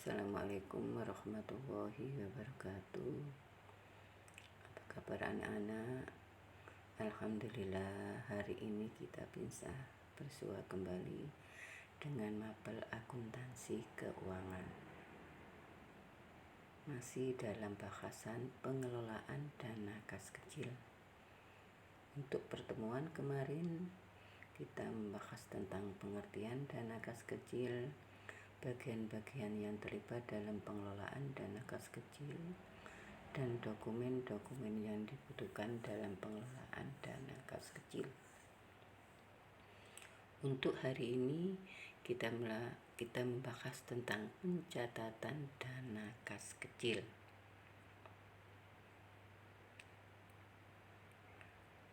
Assalamualaikum warahmatullahi wabarakatuh. Apa kabar anak-anak? Alhamdulillah, hari ini kita bisa bersua kembali dengan mapel akuntansi keuangan. Masih dalam bahasan pengelolaan dana kas kecil. Untuk pertemuan kemarin kita membahas tentang pengertian dana kas kecil, bagian-bagian yang terlibat dalam pengelolaan dana kas kecil, dan dokumen-dokumen yang dibutuhkan dalam pengelolaan dana kas kecil. Untuk hari ini kita membahas tentang pencatatan dana kas kecil.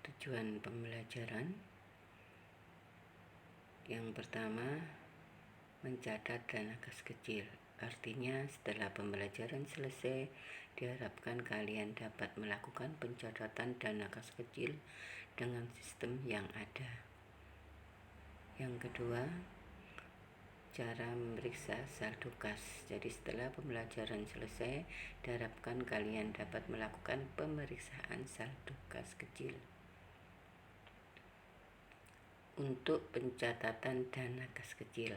Tujuan pembelajaran yang pertama, mencatat dana kas kecil. Artinya setelah pembelajaran selesai, diharapkan kalian dapat melakukan pencatatan dana kas kecil dengan sistem yang ada. Yang kedua, cara memeriksa saldo kas. Jadi setelah pembelajaran selesai, diharapkan kalian dapat melakukan pemeriksaan saldo kas kecil. Untuk pencatatan dana kas kecil,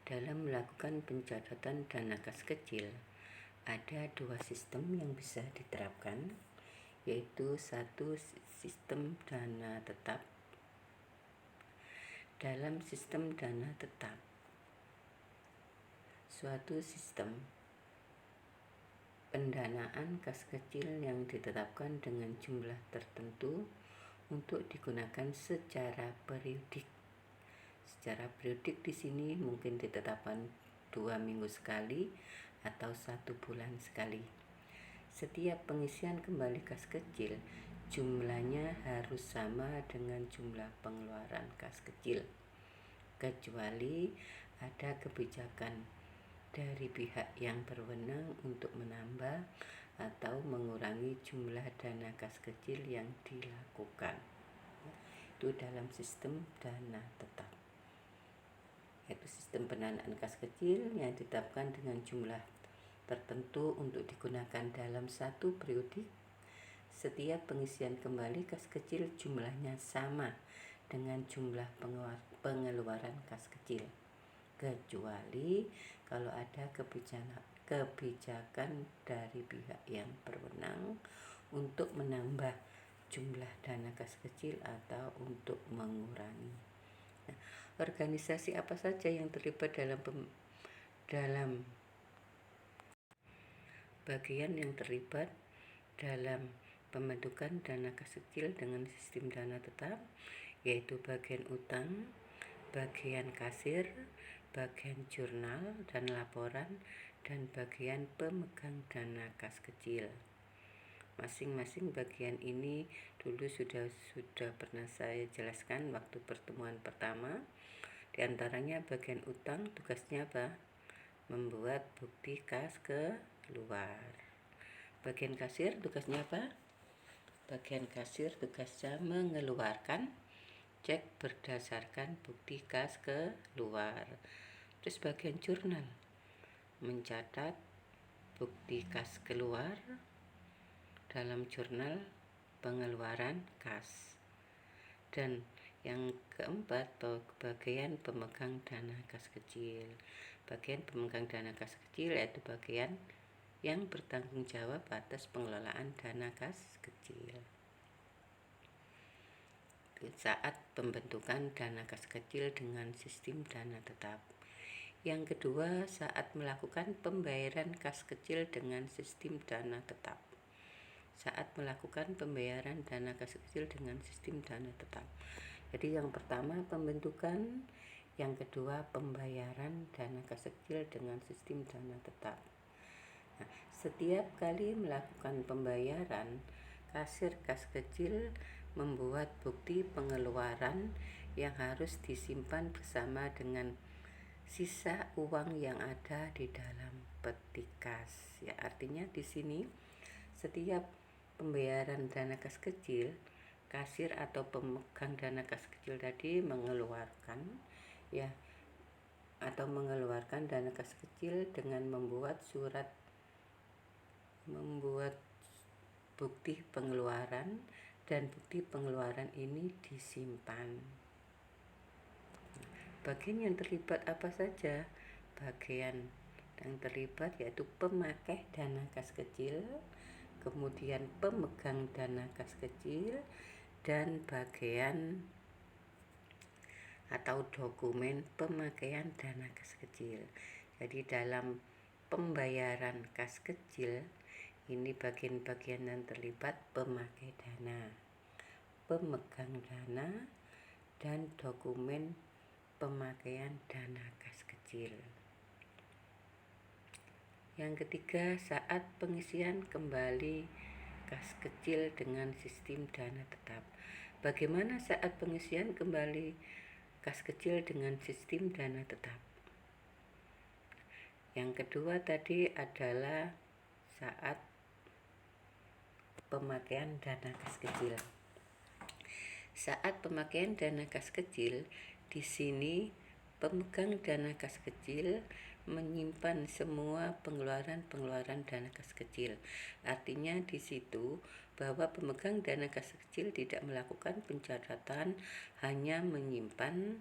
dalam melakukan pencatatan dana kas kecil, ada dua sistem yang bisa diterapkan, yaitu satu, sistem dana tetap. Dalam sistem dana tetap, suatu sistem pendanaan kas kecil yang ditetapkan dengan jumlah tertentu untuk digunakan secara periodik. Secara periodik di sini mungkin ditetapkan 2 minggu sekali atau 1 bulan sekali. Setiap pengisian kembali kas kecil, jumlahnya harus sama dengan jumlah pengeluaran kas kecil, kecuali ada kebijakan dari pihak yang berwenang untuk menambah atau mengurangi jumlah dana kas kecil yang dilakukan. Itu dalam sistem dana tetap, yaitu sistem pendanaan kas kecil yang ditetapkan dengan jumlah tertentu untuk digunakan dalam satu periodik. Setiap pengisian kembali kas kecil jumlahnya sama dengan jumlah pengeluaran kas kecil, kecuali kalau ada kebijakan dari pihak yang berwenang untuk menambah jumlah dana kas kecil atau untuk mengurangi. Nah, organisasi apa saja yang terlibat dalam bagian yang terlibat dalam pembentukan dana kas kecil dengan sistem dana tetap, yaitu bagian utang, bagian kasir, bagian jurnal dan laporan, dan bagian pemegang dana kas kecil. Masing-masing bagian ini dulu sudah pernah saya jelaskan waktu pertemuan pertama. Di antaranya bagian utang tugasnya apa? Membuat bukti kas keluar. Bagian kasir tugasnya apa? Bagian kasir tugasnya mengeluarkan cek berdasarkan bukti kas keluar. Terus bagian jurnal mencatat bukti kas keluar dalam jurnal pengeluaran kas. Dan yang keempat, bagian pemegang dana kas kecil. Bagian pemegang dana kas kecil yaitu bagian yang bertanggung jawab atas pengelolaan dana kas kecil saat pembentukan dana kas kecil dengan sistem dana tetap. Yang kedua, saat melakukan pembayaran kas kecil dengan sistem dana tetap. Saat melakukan pembayaran dana kas kecil dengan sistem dana tetap. Jadi yang pertama pembentukan, yang kedua pembayaran dana kas kecil dengan sistem dana tetap. Nah, setiap kali melakukan pembayaran, kasir kas kecil membuat bukti pengeluaran yang harus disimpan bersama dengan sisa uang yang ada di dalam peti kas. Ya, artinya di sini setiap pembayaran dana kas kecil, kasir atau pemegang dana kas kecil tadi mengeluarkan atau mengeluarkan dana kas kecil dengan membuat bukti pengeluaran, dan bukti pengeluaran ini disimpan. Bagian yang terlibat apa saja? Bagian yang terlibat yaitu pemakai dana kas kecil, kemudian pemegang dana kas kecil, dan bagian atau dokumen pemakaian dana kas kecil. Jadi dalam pembayaran kas kecil ini bagian-bagian yang terlibat pemakai dana, pemegang dana, dan dokumen pemakaian dana kas kecil. Yang ketiga, saat pengisian kembali kas kecil dengan sistem dana tetap. Bagaimana saat pengisian kembali kas kecil dengan sistem dana tetap? Yang kedua tadi adalah saat pemakaian dana kas kecil. Saat pemakaian dana kas kecil, di sini pemegang dana kas kecil menyimpan semua pengeluaran dana kas kecil. Artinya di situ bahwa pemegang dana kas kecil tidak melakukan pencatatan, hanya menyimpan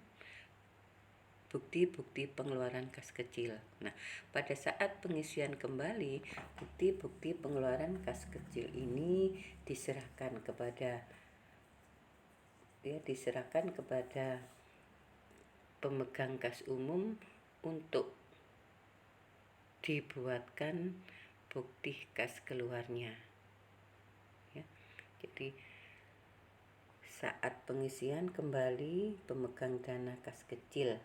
bukti-bukti pengeluaran kas kecil. Nah, pada saat pengisian kembali, bukti-bukti pengeluaran kas kecil ini diserahkan kepada pemegang kas umum untuk dibuatkan bukti kas keluarnya. Ya, jadi saat pengisian kembali, pemegang dana kas kecil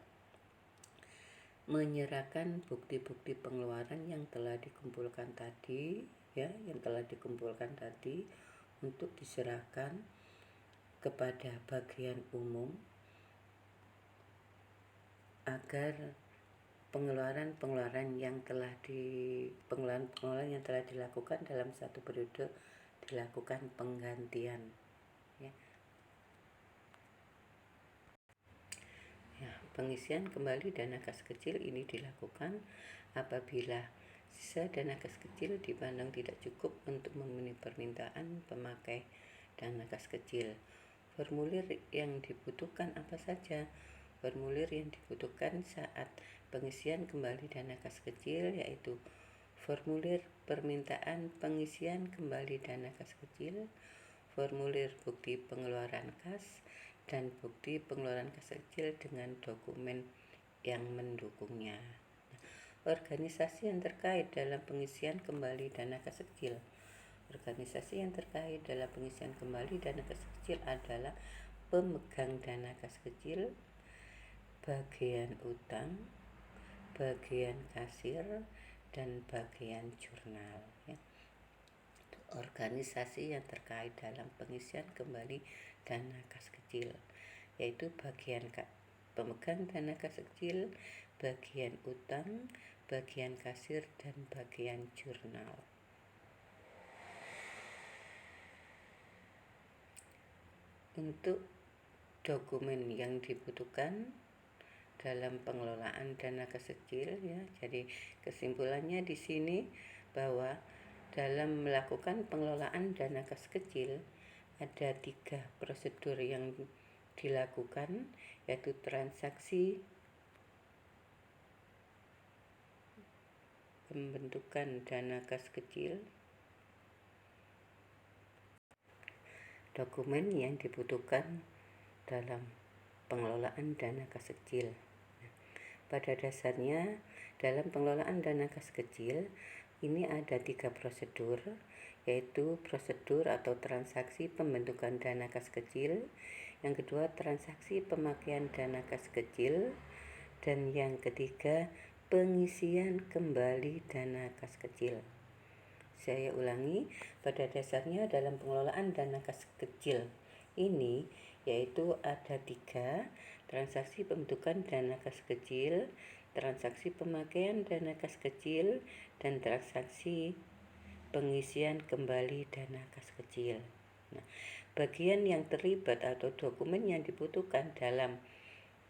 menyerahkan bukti-bukti pengeluaran yang telah dikumpulkan tadi, untuk diserahkan kepada bagian umum agar pengeluaran yang telah dilakukan dalam satu periode dilakukan penggantian. Pengisian kembali dana kas kecil ini dilakukan apabila sisa dana kas kecil dipandang tidak cukup untuk memenuhi permintaan pemakai dana kas kecil. Formulir yang dibutuhkan apa saja? Formulir yang dibutuhkan saat pengisian kembali dana kas kecil yaitu formulir permintaan pengisian kembali dana kas kecil, formulir bukti pengeluaran kas, dan bukti pengeluaran kas kecil dengan dokumen yang mendukungnya. Organisasi yang terkait dalam pengisian kembali dana kas kecil. Organisasi yang terkait dalam pengisian kembali dana kas kecil adalah pemegang dana kas kecil, bagian utang, bagian kasir, dan bagian jurnal. Organisasi yang terkait dalam pengisian kembali dana kas kecil yaitu bagian pemegang dana kas kecil, bagian utang, bagian kasir, dan bagian jurnal. Untuk dokumen yang dibutuhkan dalam pengelolaan dana kas kecil, jadi kesimpulannya di sini bahwa dalam melakukan pengelolaan dana kas kecil ada 3 prosedur yang dilakukan, yaitu transaksi, pembentukan dana kas kecil, dokumen yang dibutuhkan dalam pengelolaan dana kas kecil. Pada dasarnya dalam pengelolaan dana kas kecil ini ada 3 prosedur, yaitu prosedur atau transaksi pembentukan dana kas kecil, yang kedua transaksi pemakaian dana kas kecil, dan yang ketiga pengisian kembali dana kas kecil. Saya ulangi, pada dasarnya dalam pengelolaan dana kas kecil ini yaitu ada 3, transaksi pembentukan dana kas kecil, transaksi pemakaian dana kas kecil, dan transaksi pengisian kembali dana kas kecil. Nah, bagian yang terlibat atau dokumen yang dibutuhkan dalam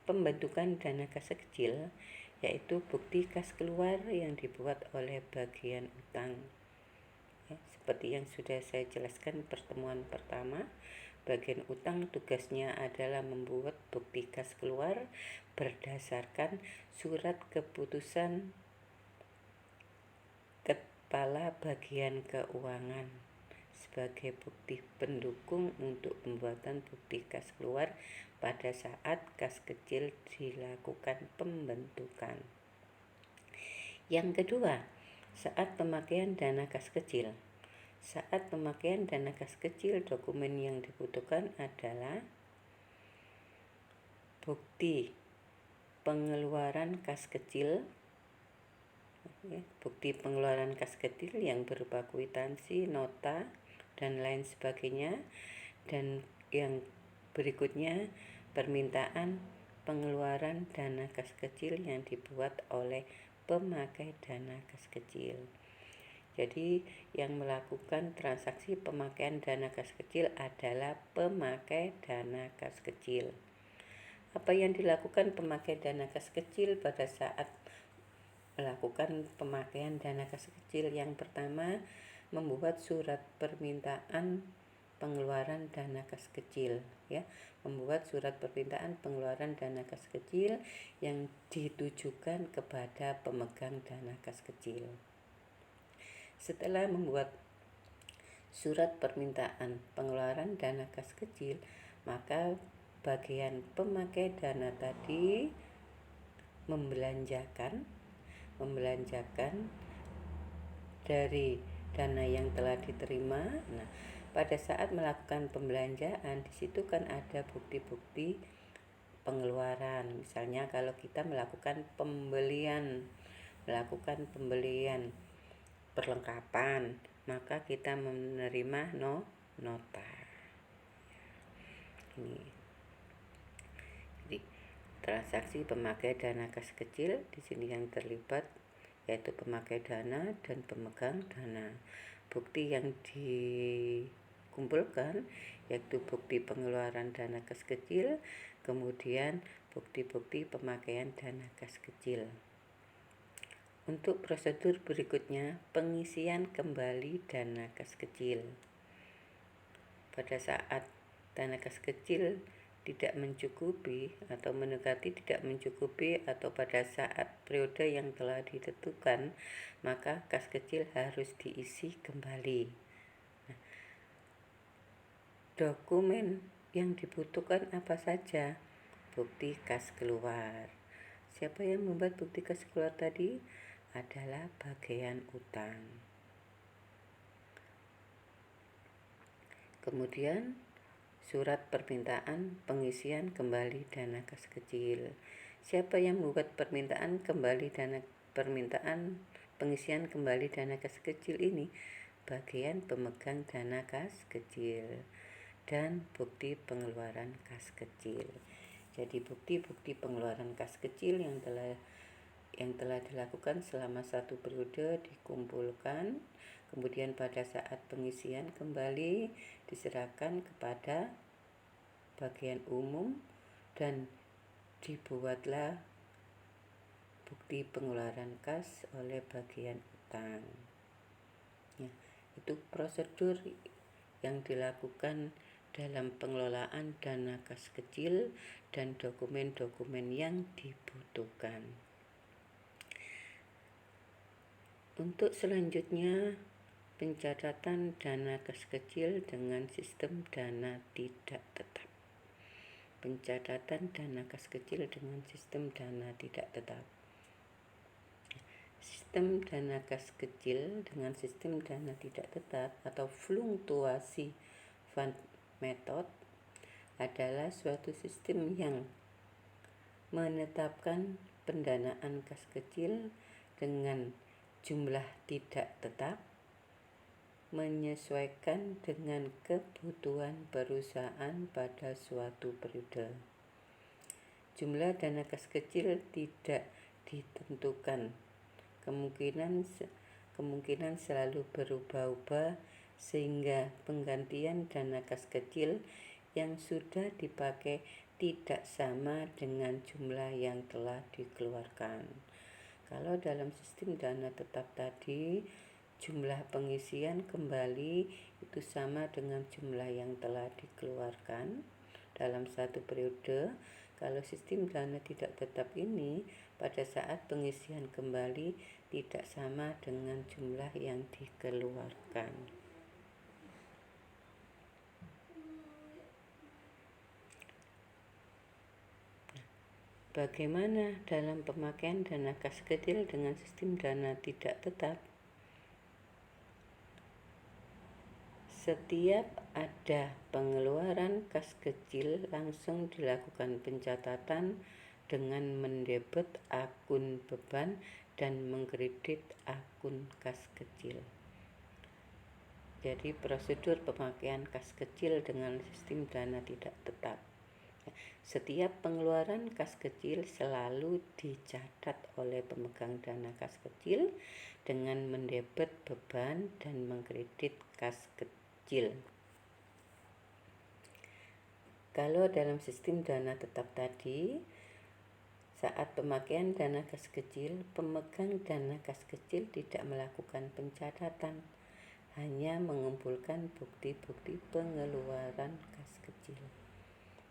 pembentukan dana kas kecil yaitu bukti kas keluar yang dibuat oleh bagian utang. Ya, seperti yang sudah saya jelaskan pertemuan pertama, bagian utang tugasnya adalah membuat bukti kas keluar berdasarkan surat keputusan kepala bagian keuangan sebagai bukti pendukung untuk pembuatan bukti kas keluar pada saat kas kecil dilakukan pembentukan. Yang kedua, saat pemakaian dana kas kecil. Saat pemakaian dana kas kecil, dokumen yang dibutuhkan adalah bukti pengeluaran kas kecil, bukti pengeluaran kas kecil yang berupa kwitansi, nota, dan lain sebagainya. Dan yang berikutnya, permintaan pengeluaran dana kas kecil yang dibuat oleh pemakai dana kas kecil. Jadi yang melakukan transaksi pemakaian dana kas kecil adalah pemakai dana kas kecil. Apa yang dilakukan pemakai dana kas kecil pada saat melakukan pemakaian dana kas kecil? Yang pertama, membuat surat permintaan pengeluaran dana kas kecil, ya, membuat surat permintaan pengeluaran dana kas kecil yang ditujukan kepada pemegang dana kas kecil. Setelah membuat surat permintaan pengeluaran dana kas kecil, maka bagian pemakai dana tadi membelanjakan dari dana yang telah diterima. Nah, pada saat melakukan pembelanjaan, di situ kan ada bukti-bukti pengeluaran. Misalnya kalau kita melakukan pembelian perlengkapan, maka kita menerima nota. Ini. Jadi transaksi pemakai dana kas kecil di sini yang terlibat yaitu pemakai dana dan pemegang dana. Bukti yang dikumpulkan yaitu bukti pengeluaran dana kas kecil, kemudian bukti-bukti pemakaian dana kas kecil. Untuk prosedur berikutnya, pengisian kembali dana kas kecil. Pada saat dana kas kecil tidak mencukupi atau mendekati tidak mencukupi atau pada saat periode yang telah ditentukan, maka kas kecil harus diisi kembali. Nah, dokumen yang dibutuhkan apa saja? Bukti kas keluar. Siapa yang membuat bukti kas keluar tadi? Adalah bagian utang. Kemudian surat permintaan pengisian kembali dana kas kecil. Siapa yang membuat pengisian kembali dana kas kecil ini? Bagian pemegang dana kas kecil dan bukti pengeluaran kas kecil. Jadi bukti-bukti pengeluaran kas kecil yang telah dilakukan selama satu periode dikumpulkan, kemudian pada saat pengisian kembali diserahkan kepada bagian umum dan dibuatlah bukti pengeluaran kas oleh bagian utang. Ya, itu prosedur yang dilakukan dalam pengelolaan dana kas kecil dan dokumen-dokumen yang dibutuhkan. Untuk selanjutnya, pencatatan dana kas kecil dengan sistem dana tidak tetap. Pencatatan dana kas kecil dengan sistem dana tidak tetap. Sistem dana kas kecil dengan sistem dana tidak tetap atau fluktuasi fund method adalah suatu sistem yang menetapkan pendanaan kas kecil dengan jumlah tidak tetap menyesuaikan dengan kebutuhan perusahaan pada suatu periode. Jumlah dana kas kecil tidak ditentukan, kemungkinan selalu berubah-ubah sehingga penggantian dana kas kecil yang sudah dipakai tidak sama dengan jumlah yang telah dikeluarkan. Kalau dalam sistem dana tetap tadi, jumlah pengisian kembali itu sama dengan jumlah yang telah dikeluarkan dalam satu periode. Kalau sistem dana tidak tetap ini, pada saat pengisian kembali tidak sama dengan jumlah yang dikeluarkan. Bagaimana dalam pemakaian dana kas kecil dengan sistem dana tidak tetap? Setiap ada pengeluaran kas kecil, langsung dilakukan pencatatan dengan mendebet akun beban dan mengkredit akun kas kecil. Jadi prosedur pemakaian kas kecil dengan sistem dana tidak tetap. Setiap pengeluaran kas kecil selalu dicatat oleh pemegang dana kas kecil dengan mendebet beban dan mengkredit kas kecil. Kalau dalam sistem dana tetap tadi, saat pemakaian dana kas kecil, pemegang dana kas kecil tidak melakukan pencatatan, hanya mengumpulkan bukti-bukti pengeluaran kas kecil.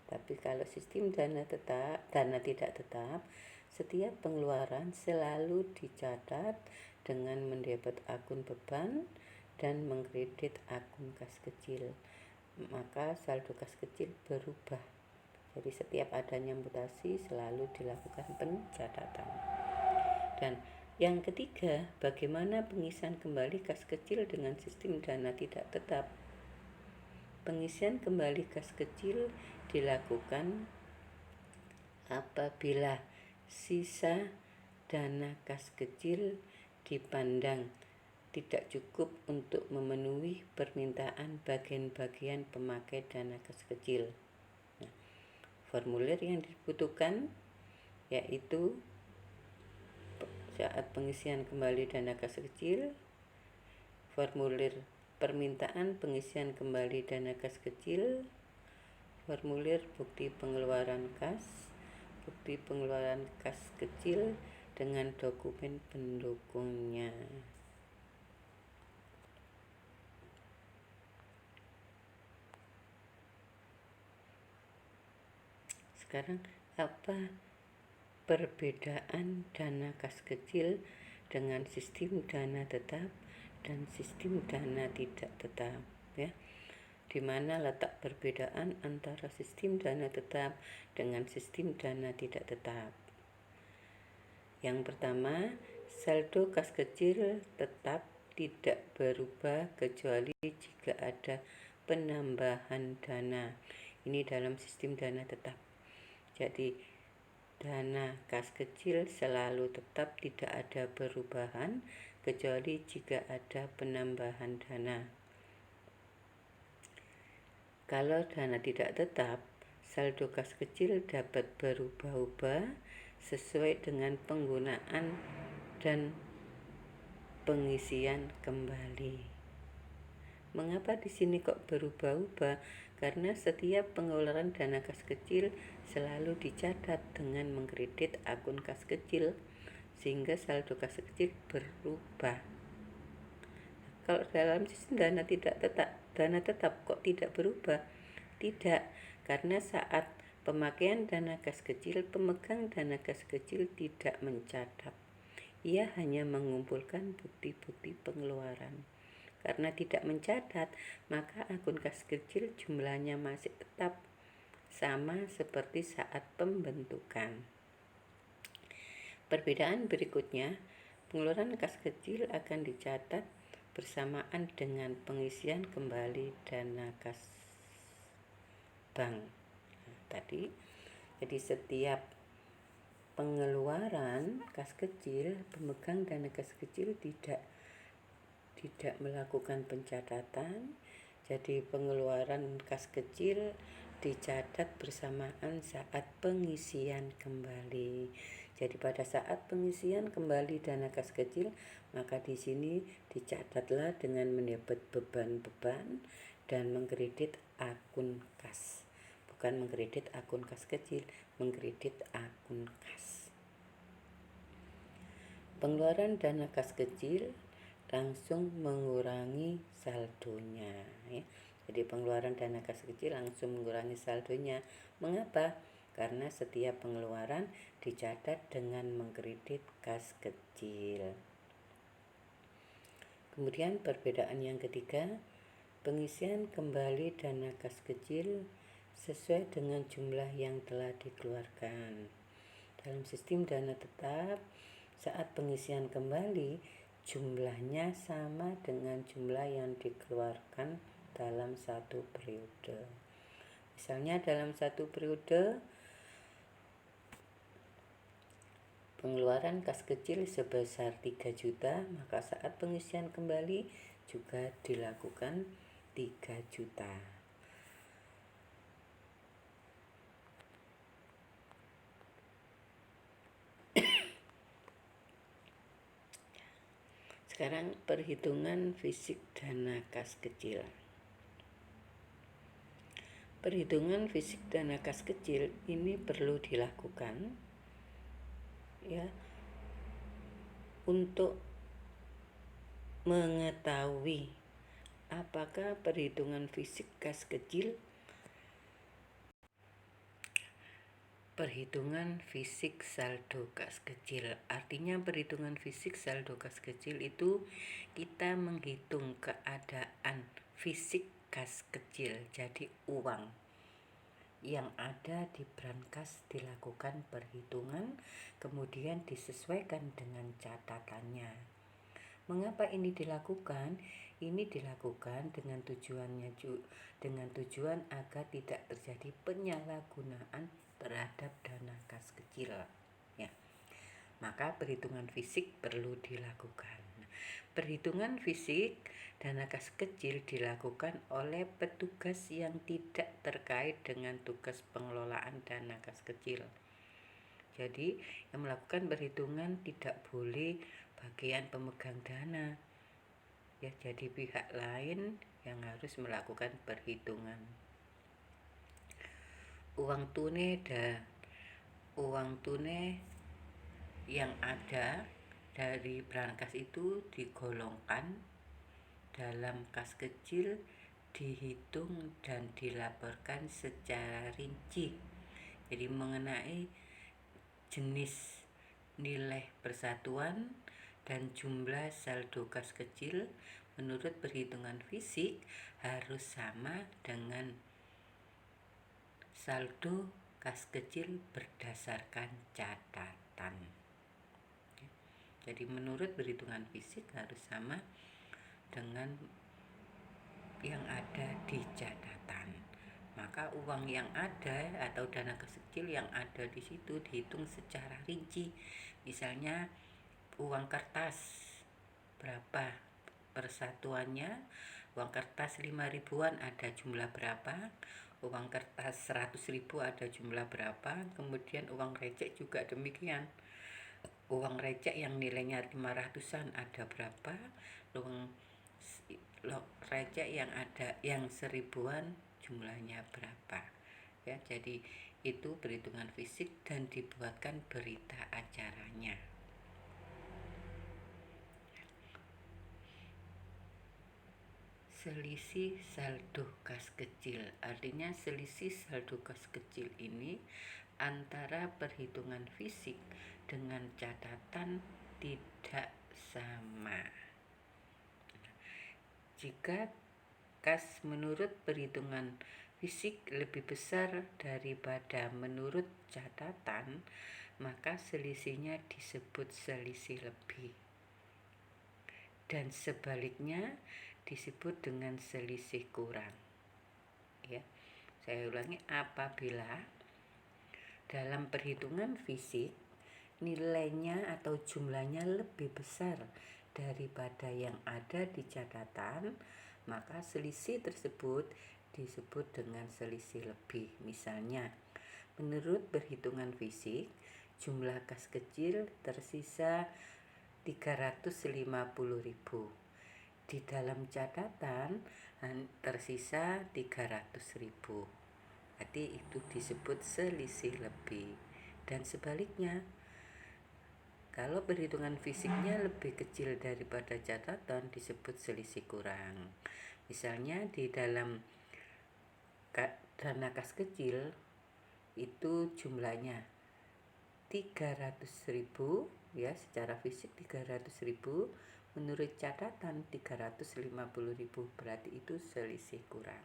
Tapi kalau sistem dana tidak tetap, setiap pengeluaran selalu dicatat dengan mendebet akun beban dan mengkredit akun kas kecil. Maka saldo kas kecil berubah. Jadi setiap adanya mutasi selalu dilakukan pencatatan. Dan yang ketiga, bagaimana pengisian kembali kas kecil dengan sistem dana tidak tetap? Pengisian kembali kas kecil dilakukan apabila sisa dana kas kecil dipandang tidak cukup untuk memenuhi permintaan bagian-bagian pemakai dana kas kecil. Nah, formulir yang dibutuhkan yaitu saat pengisian kembali dana kas kecil, formulir permintaan pengisian kembali dana kas kecil, formulir bukti pengeluaran kas, bukti pengeluaran kas kecil dengan dokumen pendukungnya. Sekarang apa perbedaan dana kas kecil dengan sistem dana tetap dan sistem dana tidak tetap, ya? Di mana letak perbedaan antara sistem dana tetap dengan sistem dana tidak tetap? Yang pertama, saldo kas kecil tetap tidak berubah kecuali jika ada penambahan dana. Ini dalam sistem dana tetap. Jadi dana kas kecil selalu tetap, tidak ada perubahan kecuali jika ada penambahan dana. Kalau dana tidak tetap, saldo kas kecil dapat berubah-ubah sesuai dengan penggunaan dan pengisian kembali. Mengapa di sini kok berubah-ubah? Karena setiap pengeluaran dana kas kecil selalu dicatat dengan mengkredit akun kas kecil, sehingga saldo kas kecil berubah. Kalau dalam sistem dana tetap kok tidak berubah? Tidak, karena saat pemakaian dana kas kecil, pemegang dana kas kecil tidak mencatat. Ia hanya mengumpulkan bukti-bukti pengeluaran. Karena tidak mencatat, maka akun kas kecil jumlahnya masih tetap sama seperti saat pembentukan. Perbedaan berikutnya, pengeluaran kas kecil akan dicatat bersamaan dengan pengisian kembali dana kas bank. Jadi setiap pengeluaran kas kecil, pemegang dana kas kecil tidak melakukan pencatatan. Jadi pengeluaran kas kecil dicatat bersamaan saat pengisian kembali. Jadi pada saat pengisian kembali dana kas kecil, maka di sini dicatatlah dengan mendebet beban-beban dan mengkredit akun kas. bukan mengkredit akun kas kecil, mengkredit akun kas. Pengeluaran dana kas kecil langsung mengurangi saldonya, ya. Jadi pengeluaran dana kas kecil langsung mengurangi saldonya. Mengapa? Karena setiap pengeluaran dicatat dengan mengkredit kas kecil. Kemudian perbedaan yang ketiga, pengisian kembali dana kas kecil sesuai dengan jumlah yang telah dikeluarkan. Dalam sistem dana tetap, saat pengisian kembali, jumlahnya sama dengan jumlah yang dikeluarkan dalam satu periode. Misalnya dalam satu periode, pengeluaran kas kecil sebesar 3 juta, maka saat pengisian kembali juga dilakukan 3 juta. Sekarang perhitungan fisik dana kas kecil. Perhitungan fisik dana kas kecil ini perlu dilakukan, ya, untuk mengetahui apakah perhitungan fisik kas kecil, perhitungan fisik saldo kas kecil. Artinya perhitungan fisik saldo kas kecil itu kita menghitung keadaan fisik kas kecil. Jadi uang yang ada di brankas dilakukan perhitungan, kemudian disesuaikan dengan catatannya. Mengapa ini dilakukan? Ini dilakukan dengan tujuan agar tidak terjadi penyalahgunaan terhadap dana kas kecil, ya. Maka perhitungan fisik perlu dilakukan. Perhitungan fisik dana kas kecil dilakukan oleh petugas yang tidak terkait dengan tugas pengelolaan dana kas kecil. Jadi yang melakukan perhitungan tidak boleh bagian pemegang dana, ya. Jadi pihak lain yang harus melakukan perhitungan. Uang tunai yang ada dari brankas itu digolongkan dalam kas kecil, dihitung dan dilaporkan secara rinci. Jadi mengenai jenis nilai persatuan dan jumlah saldo kas kecil menurut perhitungan fisik harus sama dengan saldo kas kecil berdasarkan catatan. Jadi menurut perhitungan fisik harus sama dengan yang ada di catatan. Maka uang yang ada atau dana kas kecil yang ada di situ dihitung secara rinci. Misalnya uang kertas berapa persatuannya, uang kertas 5 ribuan ada jumlah berapa, uang kertas 100 ribu ada jumlah berapa, kemudian uang recek juga demikian. Uang recek yang nilainya 500-an ada berapa, uang recek yang ada yang 1000-an jumlahnya berapa, ya. Jadi itu perhitungan fisik dan dibuatkan berita acaranya. Selisih saldo kas kecil, artinya selisih saldo kas kecil ini antara perhitungan fisik dengan catatan tidak sama. Jika kas menurut perhitungan fisik lebih besar daripada menurut catatan, maka selisihnya disebut selisih lebih. Dan sebaliknya disebut dengan selisih kurang, ya. Saya ulangi, apabila dalam perhitungan fisik nilainya atau jumlahnya lebih besar daripada yang ada di catatan, maka selisih tersebut disebut dengan selisih lebih. Misalnya, menurut perhitungan fisik, jumlah kas kecil tersisa 350.000. Di dalam catatan tersisa 300.000. berarti itu disebut selisih lebih. Dan sebaliknya, kalau perhitungan fisiknya lebih kecil daripada catatan disebut selisih kurang. Misalnya di dalam dana kas kecil itu jumlahnya 300.000 ya, secara fisik 300.000, menurut catatan 350.000, berarti itu selisih kurang.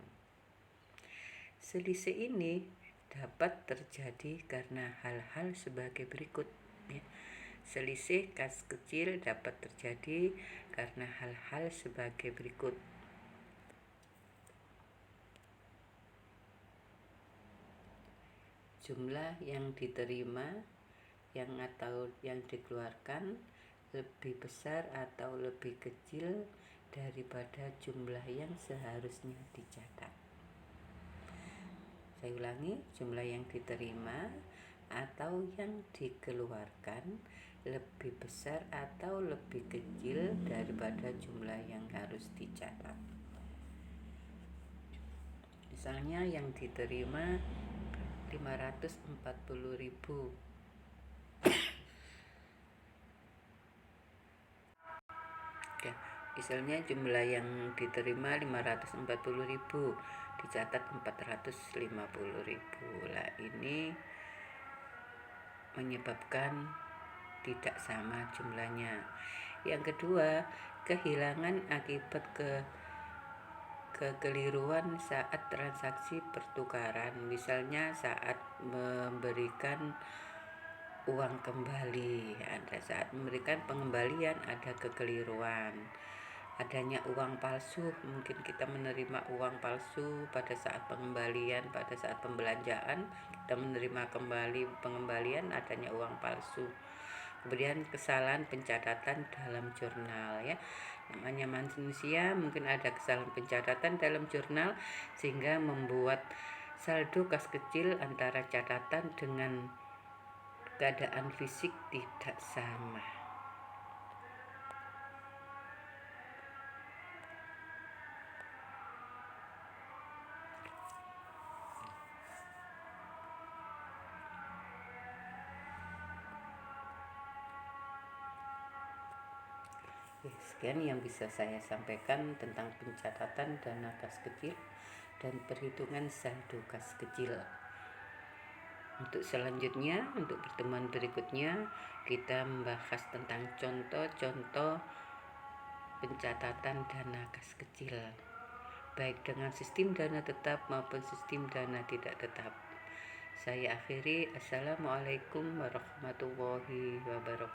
Selisih ini dapat terjadi karena hal-hal sebagai berikut ya. Selisih kas kecil dapat terjadi karena hal-hal sebagai berikut. Jumlah yang diterima atau yang dikeluarkan lebih besar atau lebih kecil daripada jumlah yang seharusnya dicatat. Saya ulangi, jumlah yang diterima atau yang dikeluarkan lebih besar atau lebih kecil daripada jumlah yang harus dicatat. Misalnya yang diterima 540.000. Ya, misalnya jumlah yang diterima 540.000, dicatat 450.000. Lah ini menyebabkan tidak sama jumlahnya. Yang kedua, kehilangan akibat kekeliruan saat transaksi pertukaran. Misalnya saat memberikan uang kembali, saat memberikan pengembalian ada kekeliruan. Adanya uang palsu, mungkin kita menerima uang palsu pada saat pengembalian, pada saat pembelanjaan kita menerima pengembalian adanya uang palsu. Kemudian kesalahan pencatatan dalam jurnal ya. Namanya manusia, mungkin ada kesalahan pencatatan dalam jurnal sehingga membuat saldo kas kecil antara catatan dengan keadaan fisik tidak sama. Sekian yang bisa saya sampaikan tentang pencatatan dana kas kecil dan perhitungan saldo kas kecil. Untuk selanjutnya, untuk pertemuan berikutnya, kita membahas tentang contoh-contoh pencatatan dana kas kecil, baik dengan sistem dana tetap maupun sistem dana tidak tetap. Saya akhiri, Assalamualaikum warahmatullahi wabarakatuh.